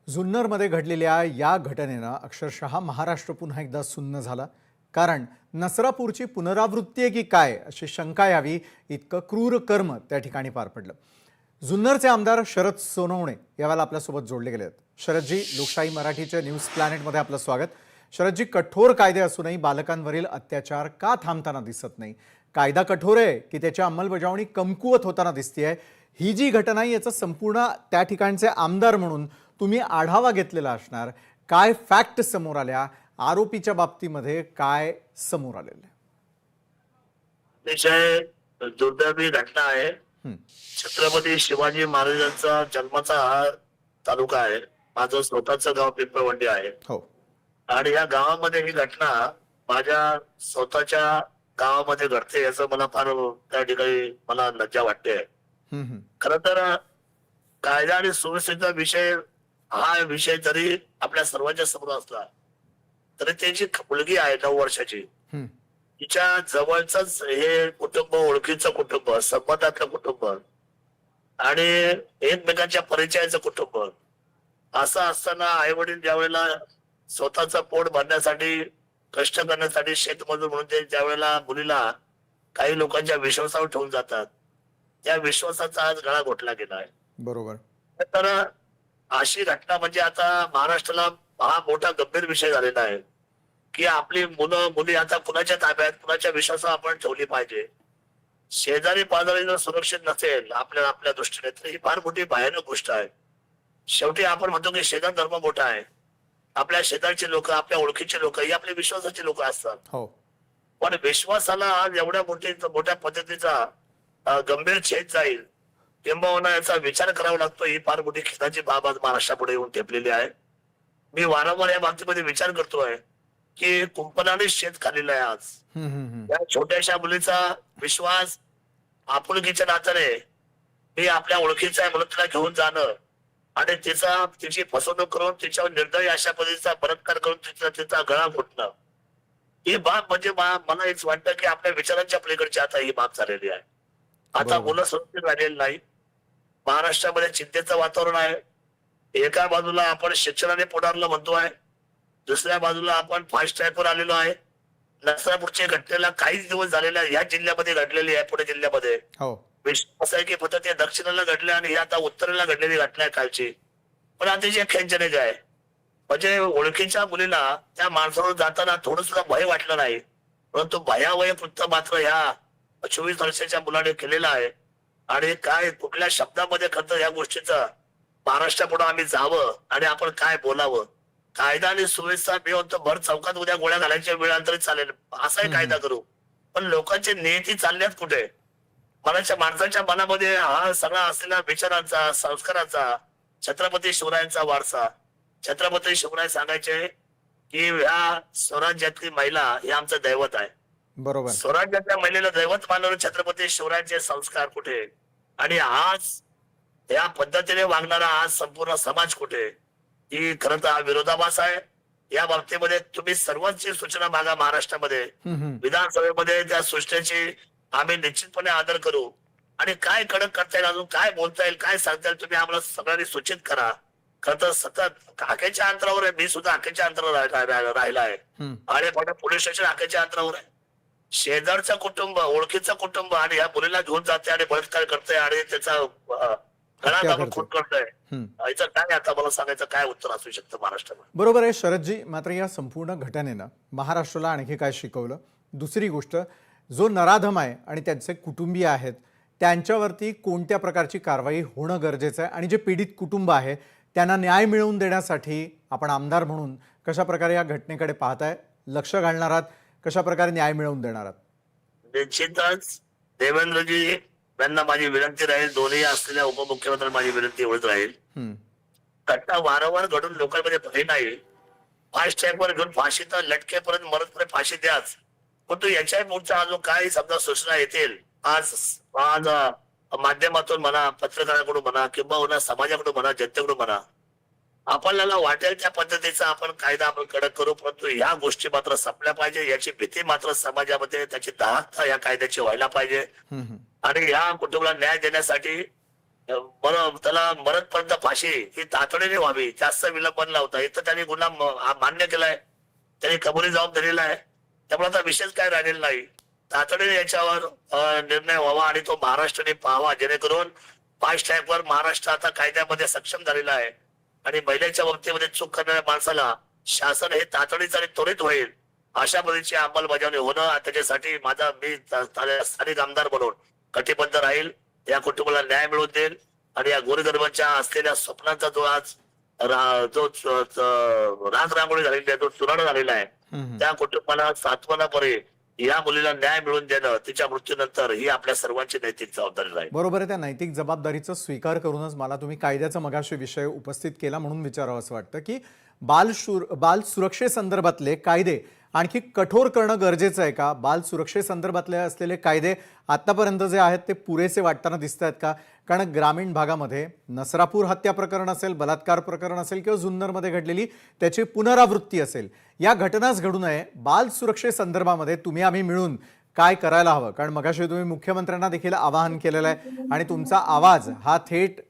जुन्नरमध्ये घडलेल्या या घटनेनं अक्षरशः महाराष्ट्र पुन्हा एकदा सुन्न झाला. कारण नसरापूरची पुनरावृत्ती आहे की काय अशी शंका यावी इतकं क्रूर कर्म त्या ठिकाणी पार पडलं. जुन्नरचे आमदार शरद सोनवणे यावेळेला आपल्यासोबत जोडले गेले आहेत. शरदजी, लोकशाही मराठीच्या न्यूज प्लॅनेटमध्ये आपलं स्वागत. शरदजी, कठोर कायदे असूनही बालकांवरील अत्याचार का थांबताना दिसत नाही? कायदा कठोर आहे की त्याची अंमलबजावणी कमकुवत होताना दिसतेय? ही जी घटना आहे याचं संपूर्ण त्या ठिकाणचे आमदार म्हणून तुम्ही आढावा घेतलेला असणार. काय फॅक्ट समोर आल्या? आरोपीच्या बाबतीमध्ये काय समोर आलेलं? अतिशय दुर्दैवी घटना आहे. छत्रपती शिवाजी महाराजांचा जन्माचा हा तालुका आहे. माझं स्वतःचं गाव पिंपळवंडी आहे. हो. आणि या गावामध्ये ही घटना माझ्या स्वतःच्या गावामध्ये घडते याचं मला फार त्या ठिकाणी मला लज्जा वाटते. खर तर कायदा आणि सुव्यवस्थेचा विषय हा विषय जरी आपल्या सर्वांच्या समोर असला तरी त्याची मुलगी आहे 9 वर्षाची, तिच्या जवळच हे कुटुंब, ओळखीचं कुटुंब, संबंधातलं कुटुंब आणि एकमेकांच्या परिचयाचं कुटुंब असं असताना आई वडील ज्या वेळेला स्वतःचं पोट भरण्यासाठी कष्ट करण्यासाठी शेतमजूर म्हणून ते ज्या वेळेला मुलीला काही लोकांच्या विश्वासावर ठेवून जातात, त्या विश्वासाचा आज गळा घोटला गेला आहे. बरोबर. तर अशी घटना म्हणजे आता महाराष्ट्राला हा मोठा गंभीर विषय झालेला आहे की आपली मुलं मुली आता कुणाच्या ताब्यात, कुणाच्या विश्वासावर आपण ठेवली पाहिजे. शेजारी पाजारी जर सुरक्षित नसेल आपल्या आपल्या दृष्टीने तर ही फार मोठी भयानक गोष्ट आहे. शेवटी आपण म्हणतो की शेजार धर्म मोठा आहे. आपल्या शेजारची लोक, आपल्या ओळखीची लोक ही आपल्या विश्वासाची लोक असतात. हो. पण विश्वासाला आज एवढ्या मोठ्या पद्धतीचा गंभीर छेद जाईल किंबहुना याचा विचार करावा लागतो, ही फार मोठी खिदाची बाब आज महाराष्ट्रापुढे येऊन ठेपलेली आहे. मी वारंवार या बाबतीमध्ये विचार करतोय की कुंपणाने शेत खाल्लेलं आहे आज. या छोट्याशा मुलीचा विश्वास आपुलकीच्या नात्याने मी आपल्या ओळखीचा आहे म्हणून तिला घेऊन जाणं आणि तिची फसवणूक करून तिच्यावर निर्दयी अशा पद्धतीचा बलात्कार करून तिचा गळा घोटणं, ही बाब म्हणजे मला हेच वाटतं की आपल्या विचारांच्या पलीकडची आता ही बाब झालेली आहे. आता मुलं सुरक्षित राहिलेली नाही. महाराष्ट्रामध्ये चिंतेचं वातावरण आहे. एका बाजूला आपण शिक्षणाने पुढारलं म्हणतोय, दुसऱ्या बाजूला आपण फास्ट ट्रॅकवर आलेलो आहे. नसरापूरच्या घटनेला काहीच दिवस झालेल्या या जिल्ह्यामध्ये घडलेली आहे, पुणे जिल्ह्यामध्ये. विश्वास आहे की फक्त ते दक्षिणेला घडले आणि ही आता उत्तरेला घडलेली घटना आहे कालची. पण अतिशय खेंचनेक आहे. म्हणजे ओळखीच्या मुलीला त्या माणसावर जाताना थोडं सुद्धा भय वाटलं नाही, परंतु भयावह कृत्य मात्र ह्या 24 वर्षाच्या मुलाने केलेलं आहे. आणि काय कुठल्या शब्दामध्ये खरं या गोष्टीचं महाराष्ट्रापुढे आम्ही जावं आणि आपण काय बोलावं? कायदा आणि सुव्यवस्था मी म्हणतो भर चौकात उद्या गोळ्या घालायच्या वेळ तरी चालेल, असाही कायदा करू. पण लोकांची नियती चालल्यात कुठे? माणसाच्या मनामध्ये हा सगळा असलेला विचारांचा, संस्काराचा, छत्रपती शिवरायांचा वारसा. छत्रपती शिवराय सांगायचे की या स्वराज्यातली महिला हे आमचं दैवत आहे. बरोबर. स्वराज्यातल्या महिलेला दैवत मानणारे छत्रपती शिवरायांचे संस्कार कुठे? आणि आज या पद्धतीने वागणारा आज संपूर्ण समाज कुठे? ही खरं तर हा विरोधाभास आहे. या बाबतीमध्ये तुम्ही सर्वांची सूचना मागा. महाराष्ट्रामध्ये विधानसभेमध्ये त्या सूचनेची आम्ही निश्चितपणे आदर करू आणि काय कडक करता येईल, अजून काय बोलता येईल, काय सांगता येईल, तुम्ही आम्हाला सगळ्यांनी सूचित करा. खरं तर सतत हाकेच्या अंतरावर आहे. मी सुद्धा हाकेच्या अंतरावर राहिला आहे आणि पोलीस स्टेशन हाकेच्या अंतरावर आहे. शेजारचं कुटुंब, ओळखीचं कुटुंब आणि या मुलीला घेऊन जाते आणि बलात्कार करते आणि त्याचा गळा दाबून खून करतोय. याचं काय आता मला सांगायचं काय उत्तर असू शकतं महाराष्ट्रामध्ये? बरोबर आहे शरदजी. मात्र या संपूर्ण घटनेनं महाराष्ट्राला आणखी काय शिकवलं? दुसरी गोष्ट, जो नराधम आहे आणि त्यांचे कुटुंबीय आहेत त्यांच्यावरती कोणत्या प्रकारची कारवाई होणं गरजेचं आहे आणि जे पीडित कुटुंब आहे त्यांना न्याय मिळवून देण्यासाठी आपण आमदार म्हणून कशा प्रकारे या घटनेकडे पाहताय, लक्ष घालणार आहात, कशा प्रकारे न्याय मिळवून देणार आहात? निश्चितच देवेंद्रजी यांना माझी विनंती राहील, दोन्ही असलेल्या उपमुख्यमंत्री माझी विनंती एवढीच राहील. घटना वारंवार घडून लोकांमध्ये भय नाही. फास्ट ट्रॅकवर घेऊन फाशी तर लटकेपर्यंत मरतपर्यंत फाशी द्याच, परंतु याच्याही पुढचा अजून काही समजा सूचना येतील आज माध्यमातून म्हणा, पत्रकाराकडून म्हणा किंवा समाजाकडून म्हणा, जनतेकडून म्हणा, आपल्याला वाटेल त्या पद्धतीचा आपण कायदा आपण कडक करू. परंतु या गोष्टी मात्र संपल्या पाहिजे. याची भीती मात्र समाजामध्ये, त्याची दाहकता या कायद्याची व्हायला पाहिजे. आणि या कुटुंबाला न्याय देण्यासाठी बरं त्याला मरतपर्यंत फाशी ही तातडीने व्हावी, जास्त विलंब न लावता. इथं त्यांनी गुन्हा मान्य केलाय, त्यांनी कबुली जबाब दिलेला आहे. त्यामुळे आता विशेष काय राहिलेला नाही. तातडीने याच्यावर निर्णय व्हावा आणि तो महाराष्ट्राने पाहावा, जेणेकरून फास्ट ट्रॅकवर महाराष्ट्र आता कायद्यामध्ये सक्षम झालेला आहे आणि महिलेच्या बाबतीमध्ये चूक करणाऱ्या माणसाला शासन हे तातडीचं आणि त्वरित होईल अशा पद्धतीची अंमलबजावणी होणं आणि त्याच्यासाठी मी स्थानिक आमदार म्हणून कटिबद्ध राहील. या कुटुंबाला न्याय मिळवून देईल आणि या गोरगरिबांच्या असलेल्या स्वप्नांचा जो आज राग रांगोळी झालेली आहे, जो चुराडा झालेला आहे, हम्म. त्या कुटुंबाला सांत्वनापणे या मुलीला न्याय मिळवून देणं तिच्या मृत्यूनंतर ही आपल्या सर्वांची नैतिक जबाबदारी राहील. बरोबर आहे. त्या नैतिक जबाबदारीचा स्वीकार करूनच मला तुम्ही कायद्याचा मगाशी विषय उपस्थित केला म्हणून विचारावं असं वाटतं की बाल सुरक्षेसंदर्भातले कायदे आणखी कठोर करणं गरजेचं आहे का? बाल सुरक्षेसंदर्भातले असलेले कायदे आतापर्यंत जे आहेत ते पुरेसे वाटताना दिसत आहेत का? कारण ग्रामीण भागामध्ये नसरापूर हत्या प्रकरण असेल, बलात्कार प्रकरण असेल किंवा जुन्नरमध्ये घडलेली त्याची पुनरावृत्ती असेल, या घटनाच घडू नये बाल सुरक्षेसंदर्भामध्ये तुम्ही आम्ही मिळून काय करायला हवं? कारण मगाशी तुम्ही मुख्यमंत्र्यांना देखील आवाहन केलेलं आहे आणि तुमचा आवाज हा थेट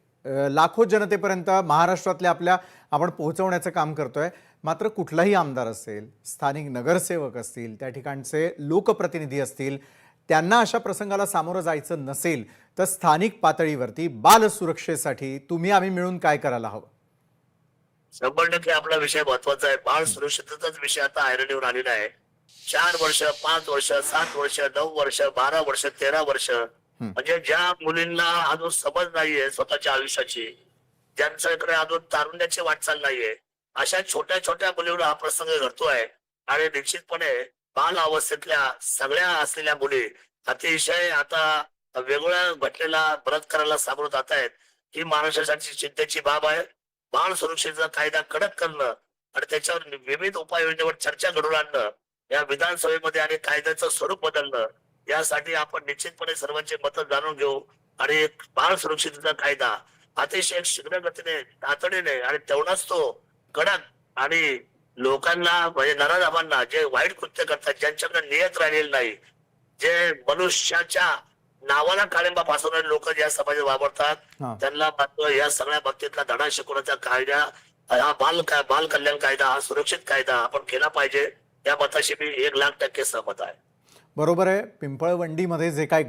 लाखो जनतेपर्यंत महाराष्ट्रातल्या आपल्या आपण पोहोचवण्याचं काम करतोय. मात्र कुठलाही आमदार असेल, स्थानिक नगरसेवक असतील, त्या ठिकाणचे लोकप्रतिनिधी असतील, त्यांना अशा प्रसंगाला सामोरं जायचं नसेल तर स्थानिक पातळीवरती बाल सुरक्षेसाठी तुम्ही आम्ही मिळून काय करायला हवं? 100% आपला विषय महत्वाचा आहे. बाळ सुरक्षितताच विषय आता ऐरणीवर आलेला आहे. 4 वर्ष, 5 वर्ष, 7 वर्ष, 9 वर्ष, 12 वर्ष, 13 वर्ष, म्हणजे ज्या मुलींना अजून समज नाहीये स्वतःच्या आयुष्याची, ज्यांच्याकडे अजून तारुण्याची वाटचाल नाहीये, अशा छोट्या छोट्या मुलीवर हा प्रसंग घडतोय आणि निश्चितपणे बाल अवस्थेतल्या सगळ्या असलेल्या मुली अतिशय आता वेगवेगळ्या घटनेला बलात्काराला सामोरं जात आहेत. ही महाराष्ट्रासाठी चिंतेची बाब आहे. बाळ सुरक्षेचा कायदा कडक करणं आणि त्याच्यावर विविध उपाययोजनेवर चर्चा घडवून आणणं या विधानसभेमध्ये आणि कायद्याचं स्वरूप बदलणं यासाठी आपण निश्चितपणे सर्वांचे मत जाणून घेऊ आणि एक बाळ सुरक्षेचा कायदा अतिशय शीघ्र गतीने, तातडीने आणि तेवढाच तो कडक आणि लोकांना म्हणजे नराधमांना जे वाईट कृत्य करतात, ज्यांच्याकडे नियत राहिलेली नाही, जे मनुष्याच्या नावाला काळिंबा फासवणारे लोक ज्या समाजात वापरतात, हा. त्यांना मात्र या सगळ्या बाबतीतला धडा शिकवण्याचा कायदा हा बाल कल्याण कायदा, हा सुरक्षित कायदा आपण केला पाहिजे. या मताशी मी 1,00,000% सहमत आहे. बरोबर आहे. पिंपळवंडीमध्ये जे काय